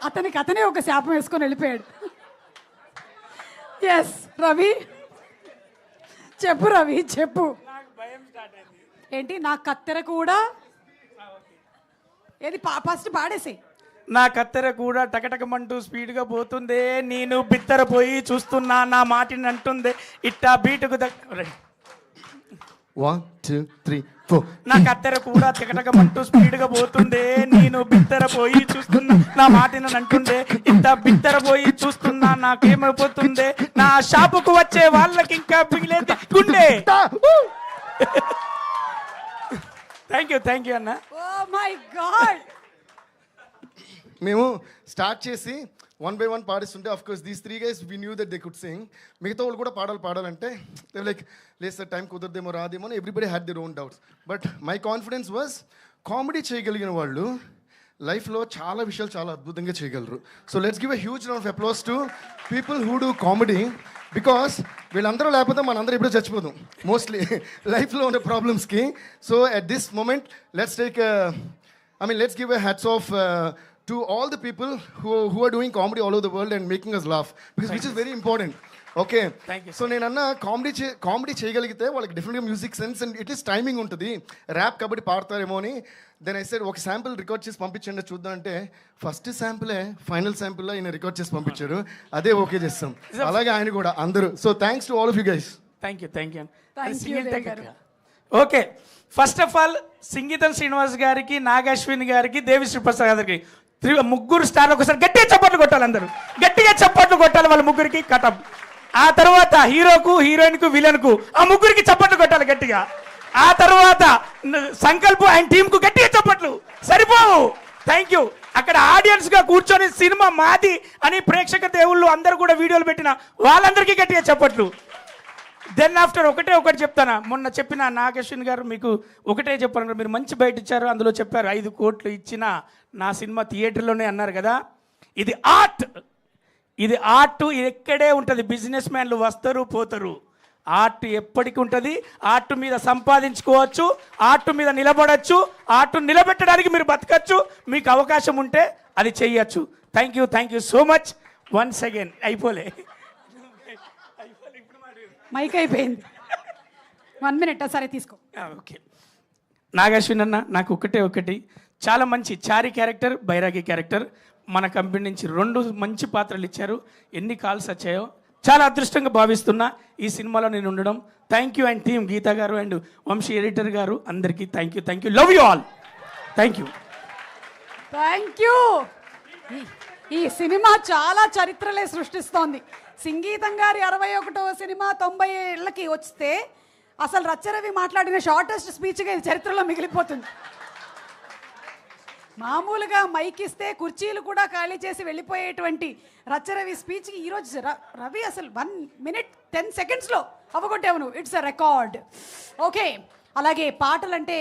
అతనికి అతనే ఒక శాపం వేసుకొని వెళ్ళిపోయాడు. ఎస్ రవి, చెప్పు రవి చెప్పు. ఏంటి నా కత్తెర కూడా ఏది ఫస్ట్ పాడేసి. నా కత్తెర కూడా టకటకమంటూ స్పీడ్గా పోతుందే, నేను బిత్తరపోయి చూస్తున్నా నా మాటిని అంటుందే ఇట్టా బీటుకు 1 2 3 4. నా కత్తెర కూడా టకటకమంటూ స్పీడ్గా పోతుందే, నేను బిత్తరపోయి చూస్తున్నా నా మాటిని అంటుందే ఇట్టా బిత్తరపోయి చూస్తున్నా నాకేమైపోతుందే, నా షాపుకు వచ్చే వాళ్ళకి ఇంకా పిగిలేది గుండె. థ్యాంక్ యూ అన్న. Oh my god. మేము స్టార్ట్ చేసి 1 by 1 పాడిస్తుంటే of course these 3 guys we knew that they could sing. మిగతా వాళ్ళు కూడా పాడాలంటే లైక్ లేదు సార్ టైం కుదరదేమో రాదేమో అని everybody had their own doubts. But my confidence was comedy చేయగలిగిన వాళ్ళు లైఫ్లో చాలా విషయాలు చాలా అద్భుతంగా చేయగలరు. So let's give a huge round of applause to people who do comedy, because వీళ్ళందరూ లేకపోతే మనందరూ ఎప్పుడో చచ్చిపోదాం మోస్ట్లీ లైఫ్లో ఉన్న ప్రాబ్లమ్స్కి. So at this moment let's give a hats off to all the people who are doing comedy all over the world and making us laugh, because which is very important. Okay, thank you. So నేను అన్న comedy చేయగలిగితే వాళ్ళకి డెఫినెట్గా music sense and it is timing ఉంటుంది. Rap కాబట్టి పాడతారేమో అని then I said ఒక sample record చేసి పంపించండి చూద్దాం అంటే ఫస్ట్ శాంపులే ఫైనల్ శాంపుల్లో ఈయన రికార్డ్ చేసి పంపించారు, అదే ఓకే చేస్తాం. అలాగే ఆయన కూడా అందరూ. So thanks to all of you guys. Thank you. Okay, first of all సంగీతం శ్రీనివాస్ గారికి, నాగశ్విన్ గారికి, దేవిశ్రీ ప్రసాద్ గారికి ముగ్గురు స్టార్ ఒకసారి గట్టిగా చప్పట్లు కొట్టాలి, అందరూ గట్టిగా చప్పట్లు కొట్టాలి వాళ్ళ ముగ్గురికి కటప్. ఆ తర్వాత హీరోకు, హీరోయిన్కు, విలన్కు ఆ ముగ్గురికి చప్పట్లు కొట్టాలి గట్టిగా. ఆ తర్వాత సంకల్ప్ అండ్ టీంకు గట్టిగా చప్పట్లు సరిపోవు. Thank you. అక్కడ ఆడియన్స్గా కూర్చొని సినిమా మాది అని ప్రేక్షక దేవుళ్ళు అందరూ కూడా వీడియోలు పెట్టిన వాళ్ళందరికీ గట్టిగా చప్పట్లు. దెన్ ఆఫ్టర్ ఒకటి చెప్తాను. మొన్న చెప్పిన నాగశ్విన్ గారు మీకు ఒకటే చెప్పారు, మీరు మంచి బయట ఇచ్చారు, అందులో చెప్పారు 5 కోట్లు ఇచ్చిన నా సినిమా థియేటర్లోనే అన్నారు కదా. ఇది ఆర్ట్, ఇది ఎక్కడే ఉంటుంది. బిజినెస్ మ్యాన్లు వస్తారు పోతారు, ఆర్ట్ ఎప్పటికీ ఉంటుంది. ఆర్ట్ మీద సంపాదించుకోవచ్చు, ఆర్ట్ మీద నిలబడచ్చు, ఆర్ట్ నిలబెట్టడానికి మీరు బతకచ్చు. మీకు అవకాశం ఉంటే అది చెయ్యొచ్చు. Thank you so much once again. అయిపోలే, మైక్ అయిపోయింది. 1 minute సరే తీసుకో. ఓకే, నాగశ్విన్ అన్న నాకు ఒకటి చాలా మంచి చారి క్యారెక్టర్, బైరాగి క్యారెక్టర్ మన కంపెనీ నుంచి 2 మంచి పాత్రలు ఇచ్చారు. ఎన్ని కాల్స్ వచ్చాయో చాలా అదృష్టంగా భావిస్తున్నా ఈ సినిమాలో నేను ఉండడం. Thank you and team Geetha గారు అండ్ వంశీ ఎడిటర్ గారు అందరికీ thank you. Love you all. Thank you. ఈ సినిమా చాలా చరిత్రలే సృష్టిస్తోంది. సంగీతం గారి 61వ సినిమా 90 ఏళ్ళకి వస్తే అసలు రచ్చరవి మాట్లాడిన షార్టెస్ట్ స్పీచ్గా ఇది చరిత్రలో మిగిలిపోతుంది. మామూలుగా మైక్ ఇస్తే కుర్చీలు కూడా ఖాళీ చేసి వెళ్ళిపోయేటువంటి రచ్చరవి స్పీచ్కి ఈరోజు రవి అసలు 1 minute 10 seconds అవ్వగొట్టావు నువ్వు. It's a record. ఓకే, అలాగే పాటలంటే